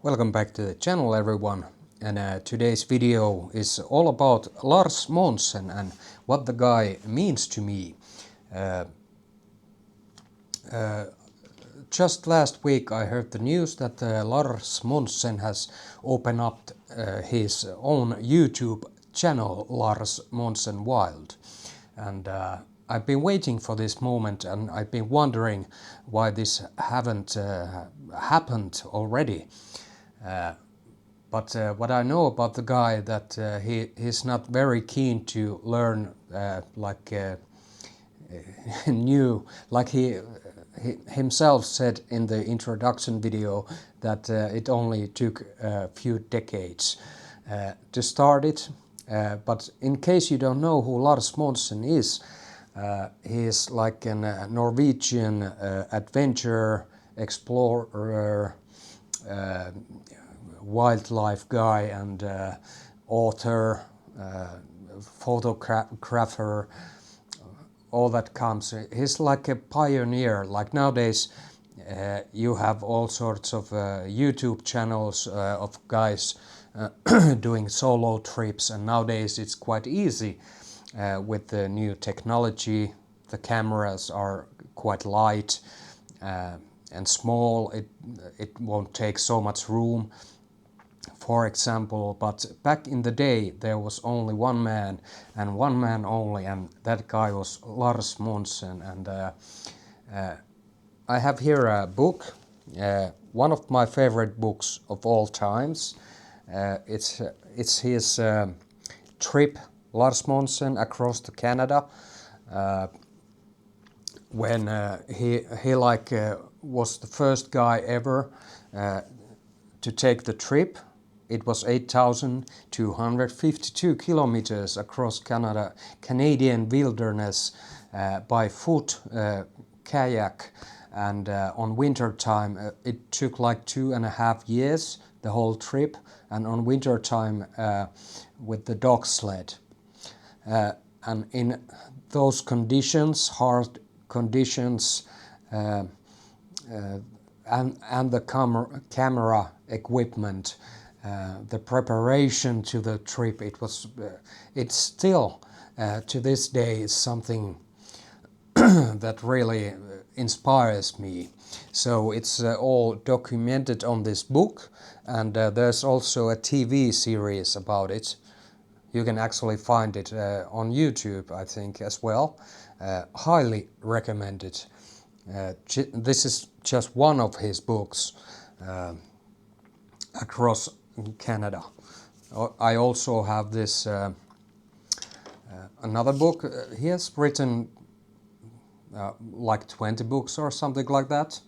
Welcome back to the channel, everyone, and today's video is all about Lars Monsen and what the guy means to me. Just last week I heard the news that Lars Monsen has opened up his own YouTube channel, Lars Monsen Wild, and I've been waiting for this moment, and I've been wondering why this haven't happened already. But what I know about the guy that he's not very keen to learn new, like he himself said in the introduction video that it only took a few decades to start it. But in case you don't know who Lars Monsen is, he is like a Norwegian adventure explorer, wildlife guy, and author, photographer, all that comes. He's like a pioneer. Like nowadays you have all sorts of YouTube channels of guys doing solo trips, and nowadays it's quite easy with the new technology. The cameras are quite light and small. It won't take so much room, for example. But back in the day there was only one man and one man only, and that guy was Lars Monsen. And I have here a book, one of my favorite books of all times. It's his trip, Lars Monsen, across to Canada, when he was the first guy ever to take the trip. It was 8,252 kilometers across Canadian wilderness by foot, kayak, and on winter time it took like 2.5 years, the whole trip, and on winter time with the dog sled. And in those conditions, hard conditions, and the camera equipment, the preparation to the trip, it's still to this day is something that really inspires me. So it's all documented on this book, and there's also a TV series about it. You can actually find it on YouTube, I think, as well. Highly recommended. This is just one of his books across Canada. I also have this another book. He has written like 20 books or something like that,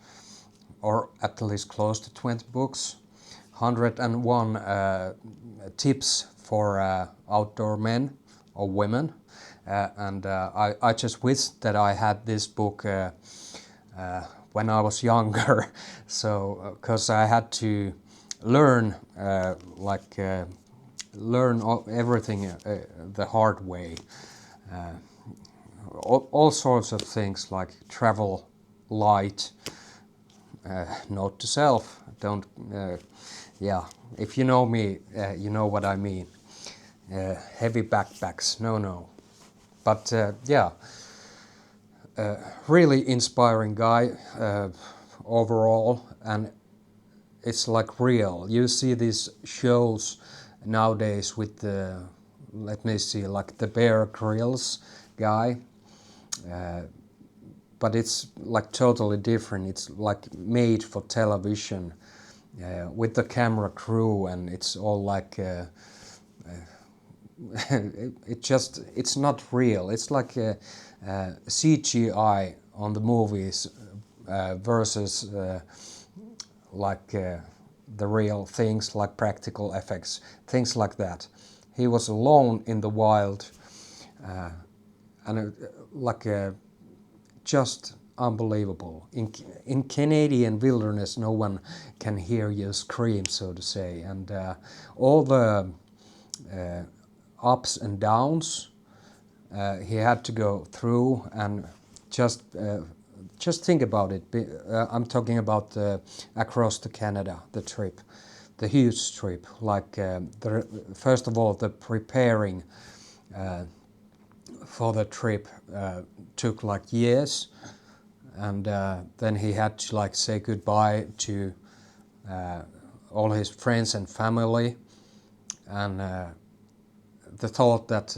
or at least close to 20 books. 101 tips for outdoor men or women, and I just wish that I had this book when I was younger. So because I had to learn learn everything the hard way, all sorts of things like travel light, note to self, don't yeah, if you know me, you know what I mean. Heavy backpacks, no. But yeah, really inspiring guy overall, and it's like real. You see these shows nowadays with the, let me see, like the Bear Grylls guy, but it's like totally different. It's like made for television, with the camera crew, and it's all like it's not real. It's like CGI on the movies versus the real things, like practical effects, things like that. He was alone in the wild, and just unbelievable. In Canadian wilderness, no one can hear you scream, so to say, and all the ups and downs he had to go through, and just think about it. I'm talking about across to Canada, the trip. the huge trip. Like first of all, the preparing for the trip took like years, and then he had to like say goodbye to all his friends and family, and the thought that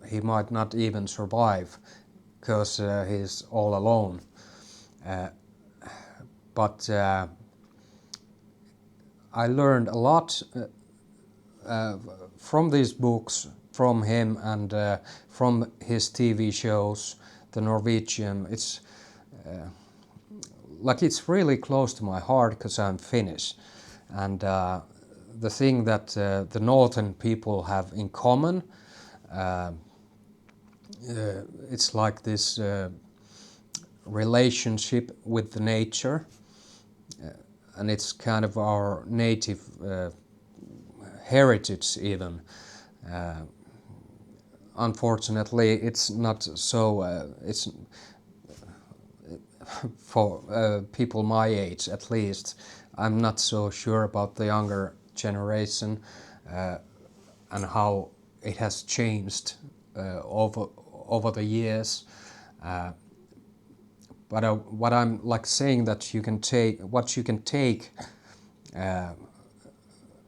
he might not even survive because he's all alone. But I learned a lot from these books, from him, and from his TV shows, the Norwegian. It's like it's really close to my heart because I'm Finnish, and the thing that the northern people have in common, it's like this relationship with the nature, and it's kind of our native heritage even. Unfortunately, it's not so. It's for people my age, at least. I'm not so sure about the younger generation and how it has changed over the years. But what I'm like saying that you can take, what you can take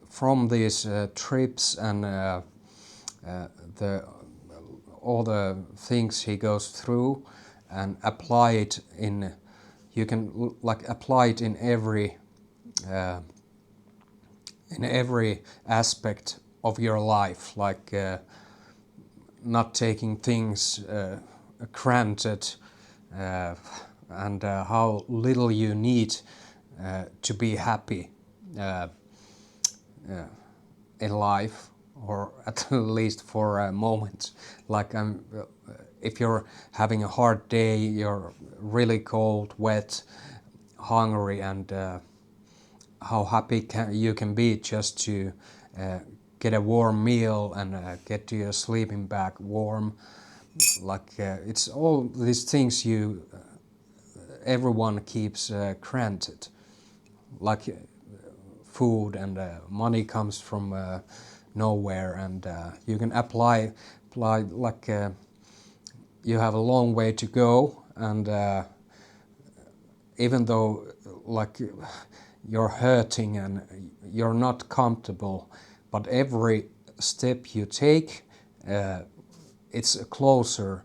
from these trips and all the things he goes through, and apply it in, you can like apply it in every aspect of your life, like not taking things granted, and how little you need to be happy in life, or at least for a moment. Like if you're having a hard day, you're really cold, wet, hungry, and how happy you can be just to get a warm meal and get to your sleeping bag warm. Like it's all these things everyone keeps granted, like food, and money comes from nowhere, and you can apply like you have a long way to go, and even though like you're hurting and you're not comfortable, but every step you take, it's closer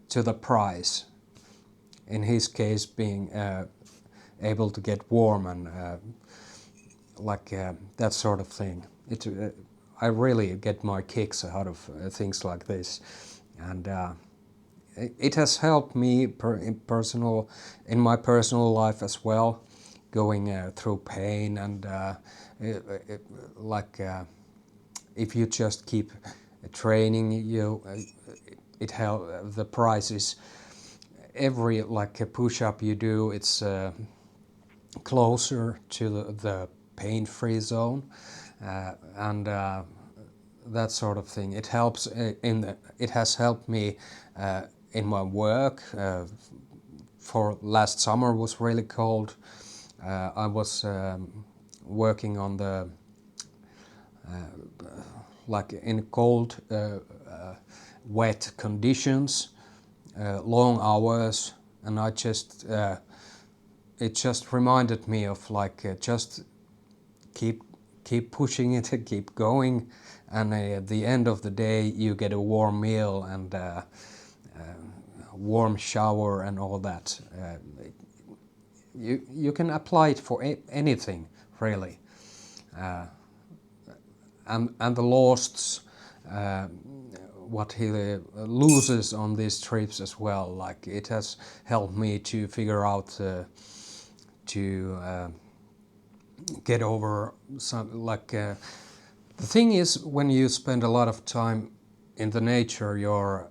to the prize. In his case, being able to get warm and like that sort of thing. I really get my kicks out of things like this, and it has helped me in my personal life as well, going through pain, and like if you just keep training, it help. The price is every like a push-up you do, it's closer to the pain-free zone, and that sort of thing. It helps it has helped me in my work. For last summer was really cold. I was working on the like in cold, wet conditions, long hours, and I just it just reminded me of like just keep pushing it, keep going, and at the end of the day you get a warm meal and warm shower and all that. You can apply it for anything really, and the losts, what he loses on these trips as well. Like it has helped me to figure out to get over some like the thing is, when you spend a lot of time in the nature, you're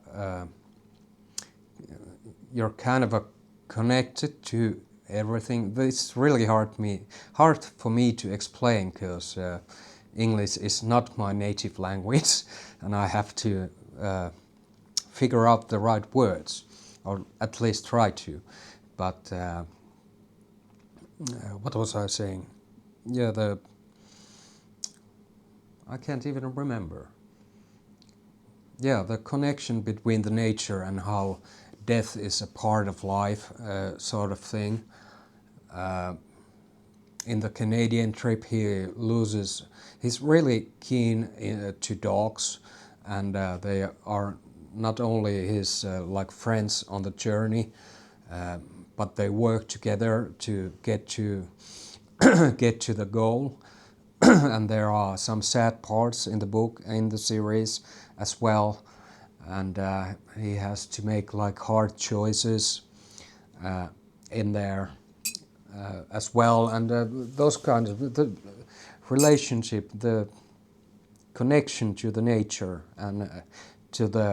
kind of connected to everything. It's really hard for me to explain, because English is not my native language, and I have to figure out the right words, or at least try to. But what was I saying? Yeah, I can't even remember. Yeah, the connection between the nature and how death is a part of life, sort of thing. In the Canadian trip, he's really keen to dogs, and they are not only his like friends on the journey, but they work together to get to get to the goal. And there are some sad parts in the book, in the series as well, and he has to make like hard choices in there as well, and those kinds of the relationship, the connection to the nature and to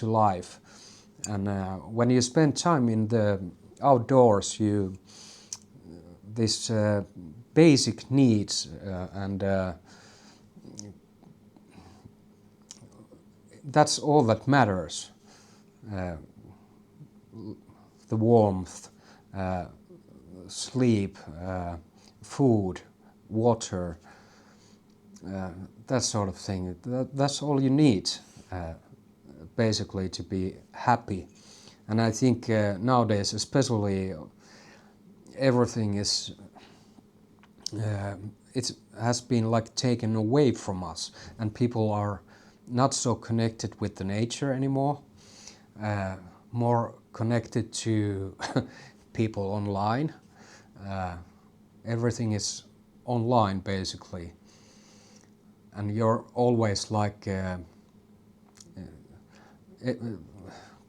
life, and when you spend time in the outdoors, you this basic needs and that's all that matters. Uh, the warmth, sleep, food, water, that sort of thing. That's all you need, basically, to be happy. And I think nowadays, especially, everything is it has been like taken away from us, and people are not so connected with the nature anymore. More connected to people online. Everything is online basically, and you're always like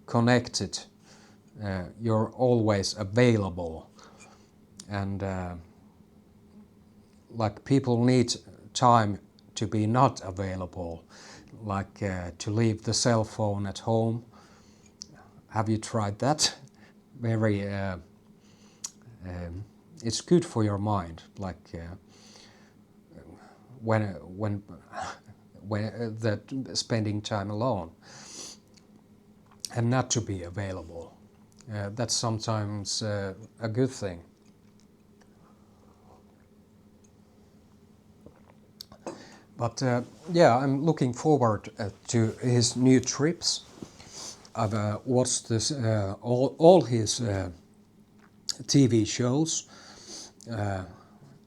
connected. You're always available, and like people need time to be not available, like to leave the cell phone at home. Have you tried that? Very it's good for your mind, like when that spending time alone and not to be available. That's sometimes a good thing. But yeah, I'm looking forward to his new trips. I've watched this all his TV shows.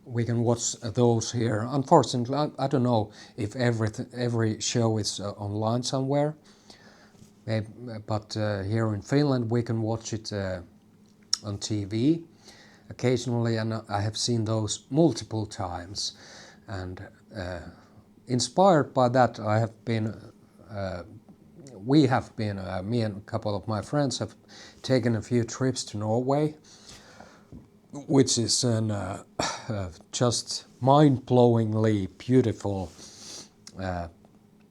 We can watch those here. Unfortunately, I don't know if every show is online somewhere. But here in Finland, we can watch it on TV occasionally, and I have seen those multiple times. And inspired by that, I have been. We have been. Me and a couple of my friends have taken a few trips to Norway, which is an just mind-blowingly beautiful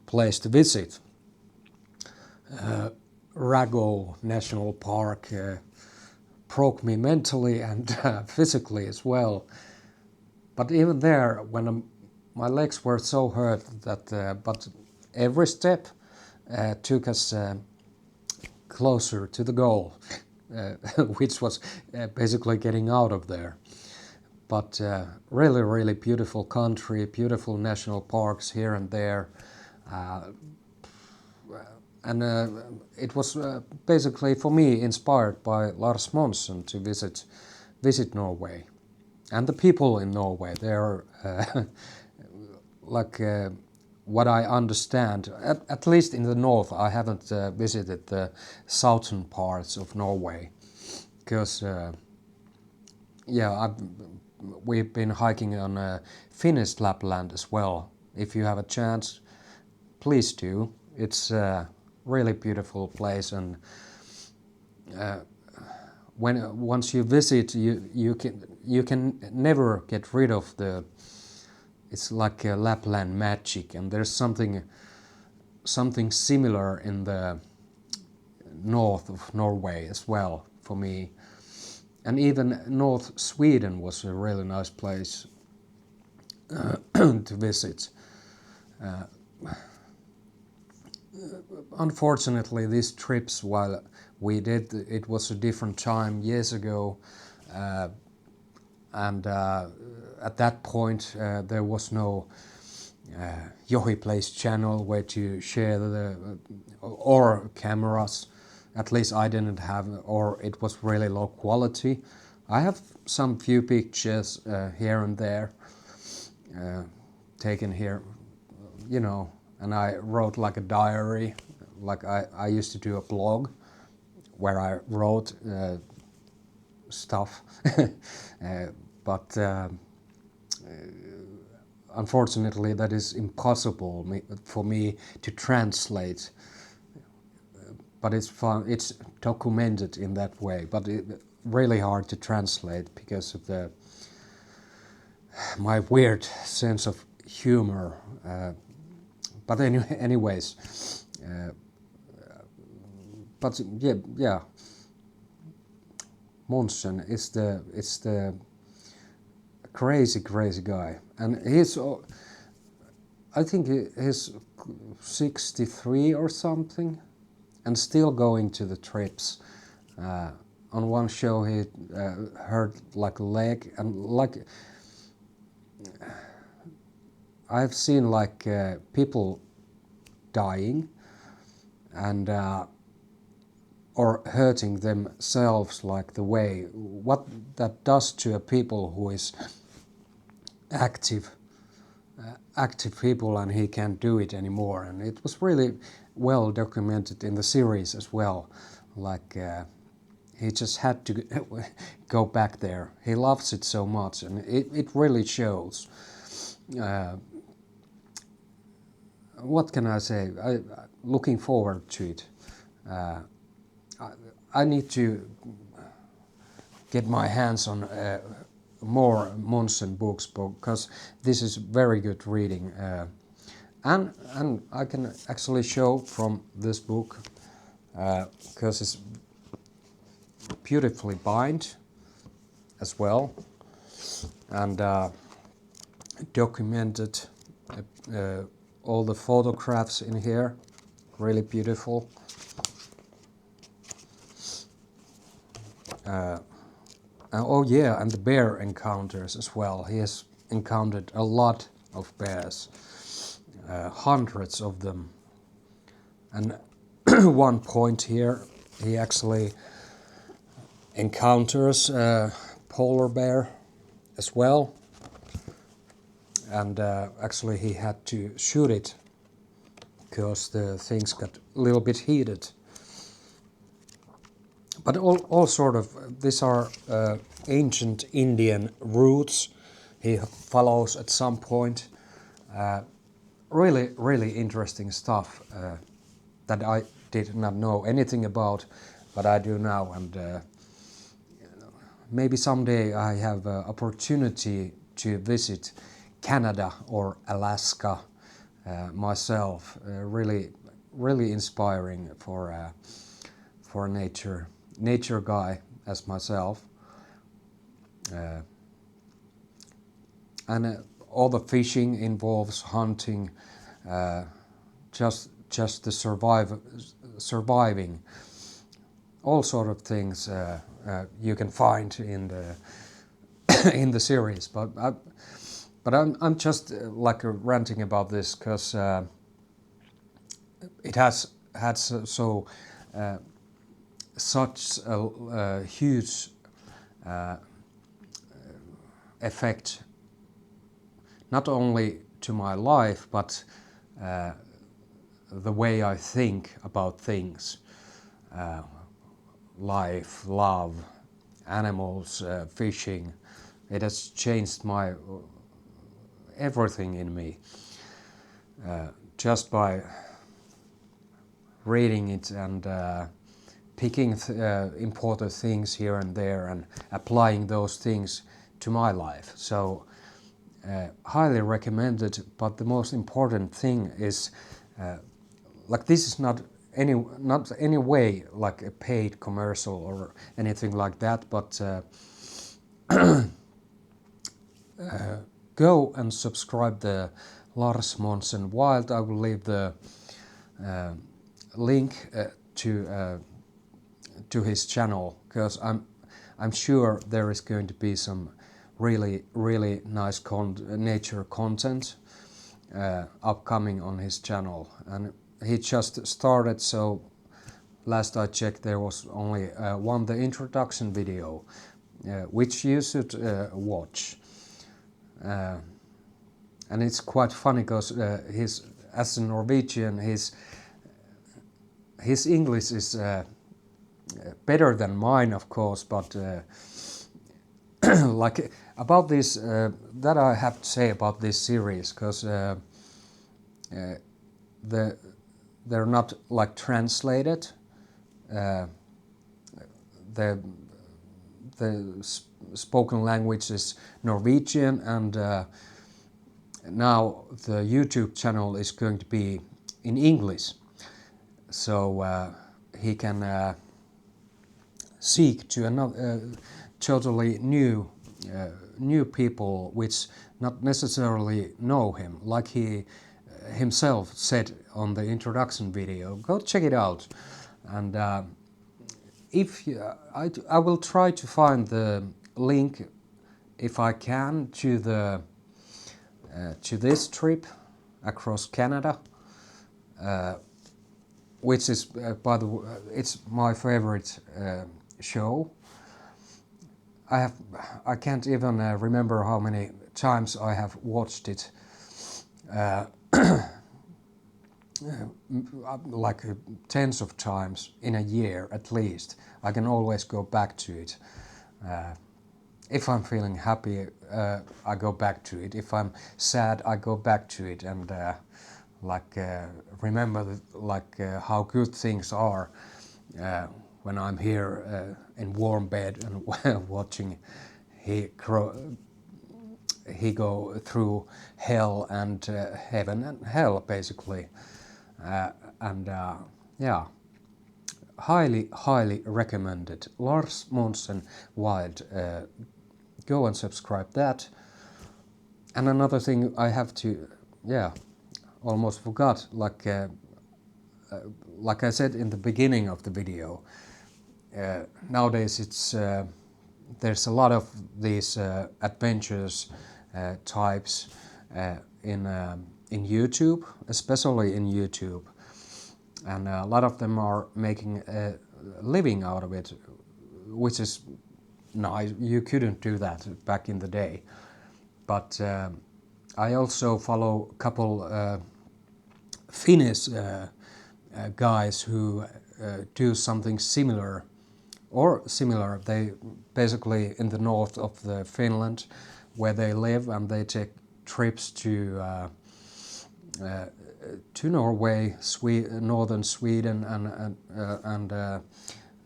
place to visit. Rago National Park broke me mentally and physically as well. But even there, when my legs were so hurt that, but every step took us closer to the goal, which was basically getting out of there. But really, really beautiful country, beautiful national parks here and there. And it was basically for me inspired by Lars Monsen to visit Norway, and the people in Norway. They're like what I understand. At least in the north, I haven't visited the southern parts of Norway, because yeah, we've been hiking on Finnish Lapland as well. If you have a chance, please do. It's really beautiful place, and once you visit, you can never get rid of the. It's like a Lapland magic, and there's something similar in the north of Norway as well for me, and even North Sweden was a really nice place to visit. Unfortunately, these trips, while we did, it was a different time years ago, and at that point there was no Yohi Plays channel where to share the or cameras. At least I didn't have, or it was really low quality. I have some few pictures here and there taken here, you know, and I wrote like a diary, like I used to do a blog where I wrote stuff, but unfortunately that is impossible for me to translate, but it's fun, it's documented in that way, but really hard to translate because of my weird sense of humor. But anyways, but yeah, Monsen is the crazy guy, and he's, I think he's 63 or something, and still going to the trips. On one show he hurt like a leg, and like I've seen like people dying and or hurting themselves, like the way what that does to a people who is active people, and he can't do it anymore. And it was really well documented in the series as well, like he just had to go back there. He loves it so much, and it really shows. What can I say? Looking forward to it. I need to get my hands on more Monsen books, because this is very good reading. And I can actually show from this book, because it's beautifully bound as well, and documented all the photographs in here, really beautiful. Oh yeah, and the bear encounters as well. He has encountered a lot of bears, hundreds of them. And one point here, he actually encounters a polar bear as well. And actually he had to shoot it because the things got a little bit heated. But all sort of, these are ancient Indian roots he follows at some point. Really interesting stuff that I did not know anything about, but I do now. And maybe someday I have an opportunity to visit Canada or Alaska myself. Really inspiring for a nature guy as myself. And all the fishing involves hunting, just the surviving, all sort of things you can find in the in the series. But I'm just like ranting about this because it has had such a huge effect, not only to my life, but the way I think about things, life, love, animals, fishing. It has changed my everything in me just by reading it and picking important things here and there and applying those things to my life. So highly recommended. But the most important thing is like this is not any way like a paid commercial or anything like that, but go and subscribe the Lars Monsen Wild. I will leave the link to his channel, because I'm sure there is going to be some really nice nature content, upcoming on his channel, and he just started, so last I checked there was only the introduction video, which you should watch. And it's quite funny because as a Norwegian, his English is better than mine, of course, but like about this, that I have to say about this series, because they're not like translated. The spoken language is Norwegian, and now the YouTube channel is going to be in English, so he can seek to another totally new people which not necessarily know him, like he himself said on the introduction video. Go check it out, and if I will try to find the link, if I can, to the to this trip across Canada, which is by the way, it's my favorite show. I can't even remember how many times I have watched it. Like tens of times in a year at least. I can always go back to it. If I'm feeling happy, I go back to it. If I'm sad, I go back to it, and remember how good things are when I'm here in warm bed and watching he go through hell and heaven and hell, basically. Yeah, highly recommended. Lars Monsen Wild. Go and subscribe that. And another thing I have to, almost forgot, like I said in the beginning of the video, nowadays it's there's a lot of these adventures types in YouTube, especially in YouTube, and a lot of them are making a living out of it, which is nice. You couldn't do that back in the day, but I also follow a couple Finnish guys who do something similar. They basically in the north of the Finland, where they live, and they take trips to Norway, northern Sweden, and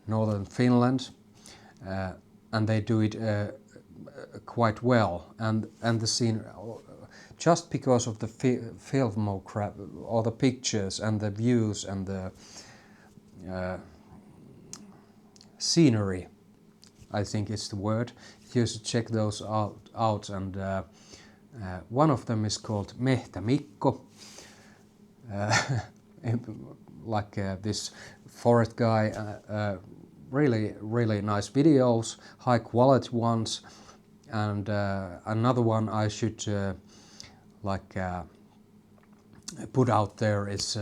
northern Finland, and they do it quite well. And the scene, just because of the filmography, or the pictures and the views and the scenery, I think it's the word. You should check those out. And one of them is called Mehtä Mikko, this forest guy. Really nice videos, high quality ones. And another one I should put out there is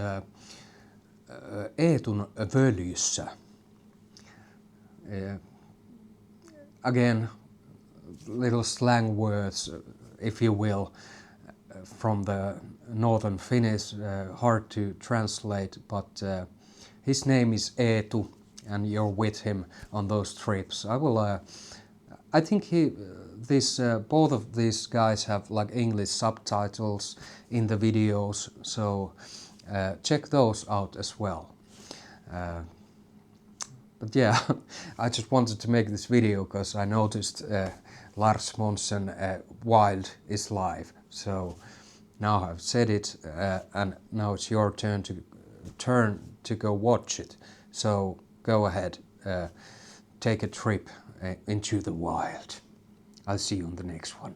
eetunvoljyssa. Again, little slang words, if you will, from the northern Finnish, hard to translate, but his name is Eetu, and you're with him on those trips. I think both of these guys have like English subtitles in the videos, so check those out as well. But yeah, I just wanted to make this video because I noticed Lars Monsen Wild is live. So now I've said it, and now it's your turn to go watch it. So go ahead, take a trip into the wild. I'll see you on the next one.